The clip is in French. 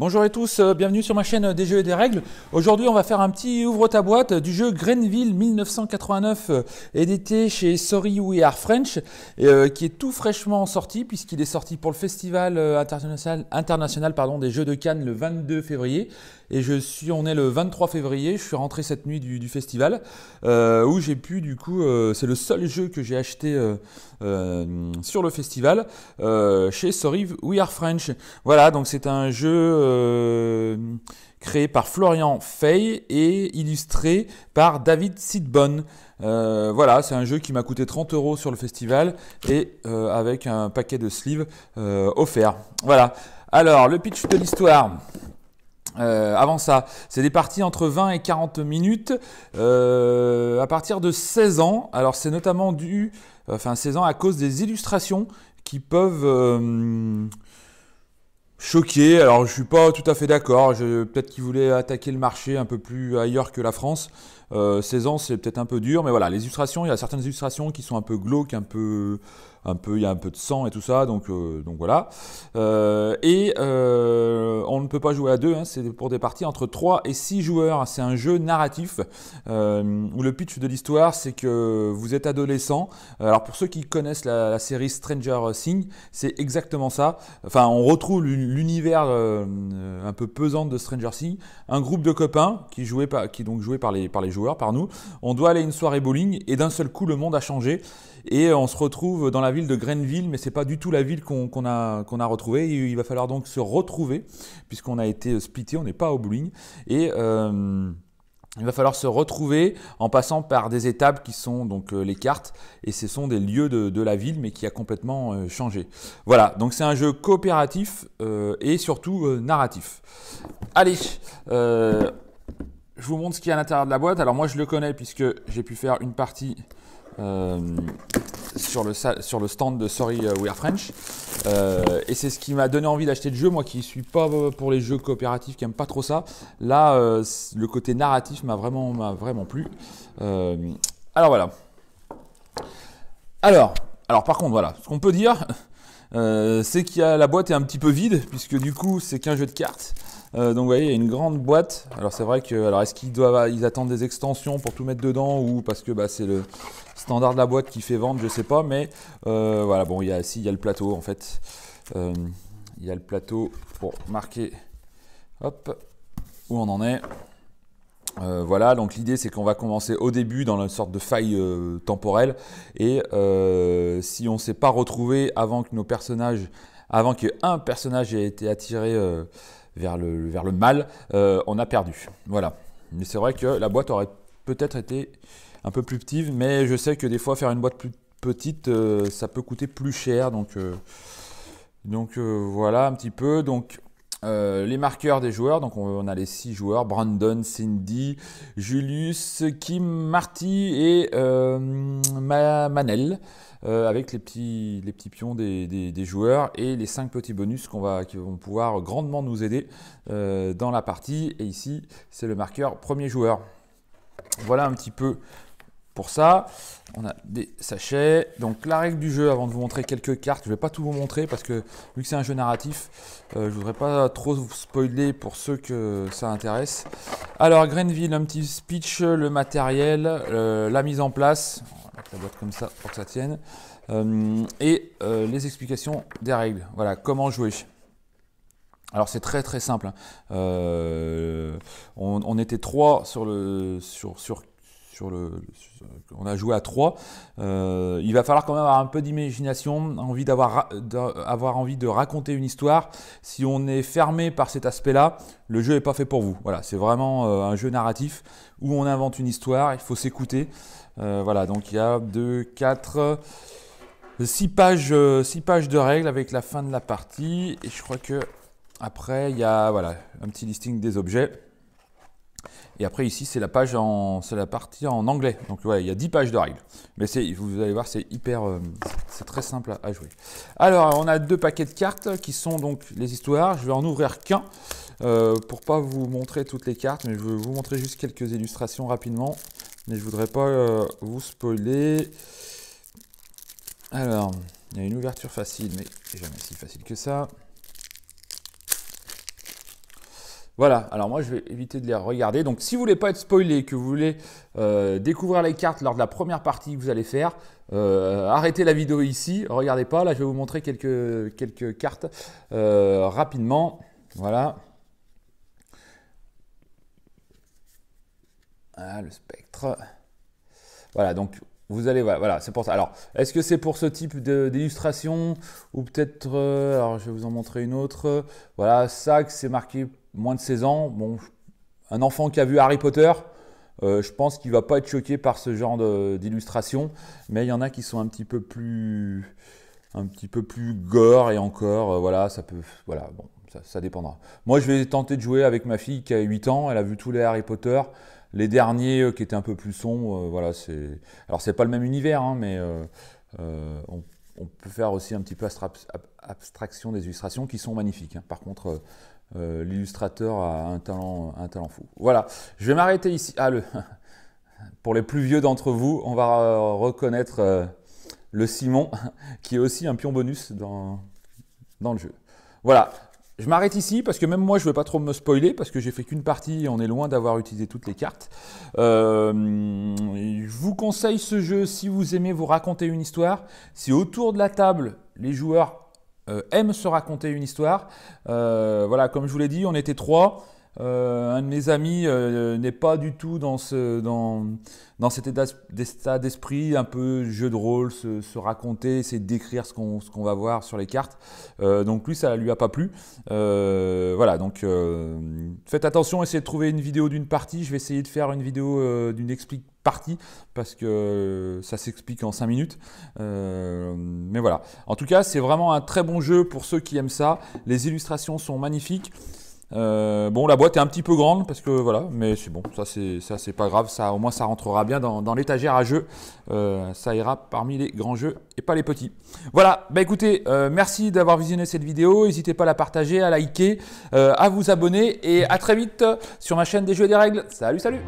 Bonjour à tous, bienvenue sur ma chaîne des jeux et des règles. Aujourd'hui on va faire un petit ouvre ta boîte du jeu Greenville 1989 édité chez Sorry We Are French qui est tout fraîchement sorti puisqu'il est sorti pour le festival international des jeux de Cannes le 22 février et on est le 23 février, je suis rentré cette nuit du festival où j'ai pu du coup, c'est le seul jeu que j'ai acheté sur le festival chez Sorry We Are French. Voilà, donc c'est un jeu créé par Florian Fay et illustré par David Sidbon. Voilà, c'est un jeu qui m'a coûté 30 € sur le festival et avec un paquet de sleeves offert. Voilà, alors le pitch de l'histoire. Avant ça, c'est des parties entre 20 et 40 minutes à partir de 16 ans. Alors c'est notamment 16 ans à cause des illustrations qui peuvent choquer. Alors je suis pas tout à fait d'accord. Peut-être qu'ils voulaient attaquer le marché un peu plus ailleurs que la France. 16 ans c'est peut-être un peu dur, mais voilà, les illustrations, il y a certaines illustrations qui sont un peu glauques, il y a un peu de sang et tout ça, donc voilà. On ne peut pas jouer à deux, hein, c'est pour des parties entre 3 et 6 joueurs. C'est un jeu narratif où le pitch de l'histoire, c'est que vous êtes adolescent. Alors pour ceux qui connaissent la série Stranger Things, c'est exactement ça. Enfin, on retrouve l'univers un peu pesant de Stranger Things. Un groupe de copains qui est donc joué par les joueurs, par nous. On doit aller à une soirée bowling et d'un seul coup, le monde a changé. Et on se retrouve dans la ville de Greenville, mais c'est pas du tout la ville qu'on a retrouvée. Il va falloir donc se retrouver, puisqu'on a été splitté, on n'est pas au bowling. Et il va falloir se retrouver en passant par des étapes qui sont donc les cartes. Et ce sont des lieux de la ville, mais qui a complètement changé. Voilà, donc c'est un jeu coopératif et surtout narratif. Allez, je vous montre ce qu'il y a à l'intérieur de la boîte. Alors moi je le connais puisque j'ai pu faire une partie sur le stand de Sorry We Are French et c'est ce qui m'a donné envie d'acheter le jeu, moi qui ne suis pas pour les jeux coopératifs, qui n'aime pas trop ça. Là le côté narratif m'a vraiment plu. Alors voilà, alors par contre voilà, ce qu'on peut dire c'est que la boîte est un petit peu vide puisque du coup c'est qu'un jeu de cartes. Donc vous voyez, il y a une grande boîte. Alors c'est vrai que, est-ce qu'ils attendent des extensions pour tout mettre dedans ou parce que c'est le standard de la boîte qui fait vendre, je sais pas. Mais voilà, bon, il y a le plateau en fait. Il y a le plateau pour marquer, hop, où on en est. Voilà, donc l'idée c'est qu'on va commencer au début dans une sorte de faille temporelle et si on ne s'est pas retrouvé avant qu'un personnage ait été attiré vers le mal, on a perdu. Voilà. Mais c'est vrai que la boîte aurait peut-être été un peu plus petite, mais je sais que des fois faire une boîte plus petite, ça peut coûter plus cher. Donc voilà un petit peu. Donc les marqueurs des joueurs, donc on a les 6 joueurs, Brandon, Cindy, Julius, Kim, Marty et Manel, avec les petits pions des joueurs et les 5 petits bonus qui vont pouvoir grandement nous aider dans la partie. Et ici, c'est le marqueur premier joueur. Voilà un petit peu pour ça. On a des sachets. Donc la règle du jeu, avant de vous montrer quelques cartes, je ne vais pas tout vous montrer parce que vu que c'est un jeu narratif, je ne voudrais pas trop vous spoiler pour ceux que ça intéresse. Alors Greenville, un petit speech, le matériel, la mise en place, on va mettre la boîte comme ça pour que ça tienne, et les explications des règles. Voilà, comment jouer. Alors c'est très très simple. On était 3 on a joué à 3. Il va falloir quand même avoir un peu d'imagination, avoir envie de raconter une histoire. Si on est fermé par cet aspect-là, le jeu n'est pas fait pour vous. Voilà, c'est vraiment un jeu narratif où on invente une histoire, il faut s'écouter. Voilà, donc il y a 2, 4, 6 pages de règles avec la fin de la partie. Et je crois que après il y a un petit listing des objets. Et après ici c'est la partie en anglais. Donc voilà, il y a 10 pages de règles. Mais vous allez voir, c'est c'est très simple à jouer. Alors on a 2 paquets de cartes qui sont donc les histoires. Je vais en ouvrir qu'un pour pas vous montrer toutes les cartes, mais je vais vous montrer juste quelques illustrations rapidement. Mais je voudrais pas vous spoiler. Alors, il y a une ouverture facile, mais jamais si facile que ça. Voilà, alors moi je vais éviter de les regarder. Donc si vous voulez pas être spoilé, que vous voulez découvrir les cartes lors de la première partie que vous allez faire, arrêtez la vidéo ici, regardez pas. Là je vais vous montrer quelques cartes rapidement. Voilà. Ah, le spectre. Voilà, donc vous allez, voilà, c'est pour ça. Alors, est-ce que c'est pour ce type d'illustration ou peut-être, alors je vais vous en montrer une autre. Voilà, ça, c'est marqué moins de 16 ans. Bon, un enfant qui a vu Harry Potter, je pense qu'il va pas être choqué par ce genre d'illustration, mais il y en a qui sont un petit peu plus gore et encore, voilà, ça peut, voilà, bon, ça dépendra. Moi, je vais tenter de jouer avec ma fille qui a 8 ans, elle a vu tous les Harry Potter. Les derniers qui étaient un peu plus sombres, voilà, c'est. Alors c'est pas le même univers, hein, mais on peut faire aussi un petit peu abstraction des illustrations qui sont magnifiques. Hein. Par contre, l'illustrateur a un talent fou. Voilà, je vais m'arrêter ici. Ah, pour les plus vieux d'entre vous, on va reconnaître le Simon, qui est aussi un pion bonus dans le jeu. Voilà. Je m'arrête ici parce que même moi je ne veux pas trop me spoiler parce que j'ai fait qu'une partie et on est loin d'avoir utilisé toutes les cartes. Je vous conseille ce jeu si vous aimez vous raconter une histoire. Si autour de la table les joueurs aiment se raconter une histoire. Voilà, comme je vous l'ai dit, on était 3. Un de mes amis n'est pas du tout dans cet état d'esprit, un peu jeu de rôle, se raconter, essayer de décrire ce qu'on va voir sur les cartes. Donc lui, ça lui a pas plu. Voilà, donc faites attention, essayez de trouver une vidéo d'une partie. Je vais essayer de faire une vidéo d'une explique partie parce que ça s'explique en 5 minutes. Mais voilà. En tout cas, c'est vraiment un très bon jeu pour ceux qui aiment ça. Les illustrations sont magnifiques. Bon, la boîte est un petit peu grande parce que voilà, mais c'est bon, ça c'est pas grave, ça au moins ça rentrera bien dans l'étagère à jeux, ça ira parmi les grands jeux et pas les petits. Voilà, bah écoutez, merci d'avoir visionné cette vidéo, n'hésitez pas à la partager, à liker, à vous abonner et à très vite sur ma chaîne des jeux et des règles. Salut, salut!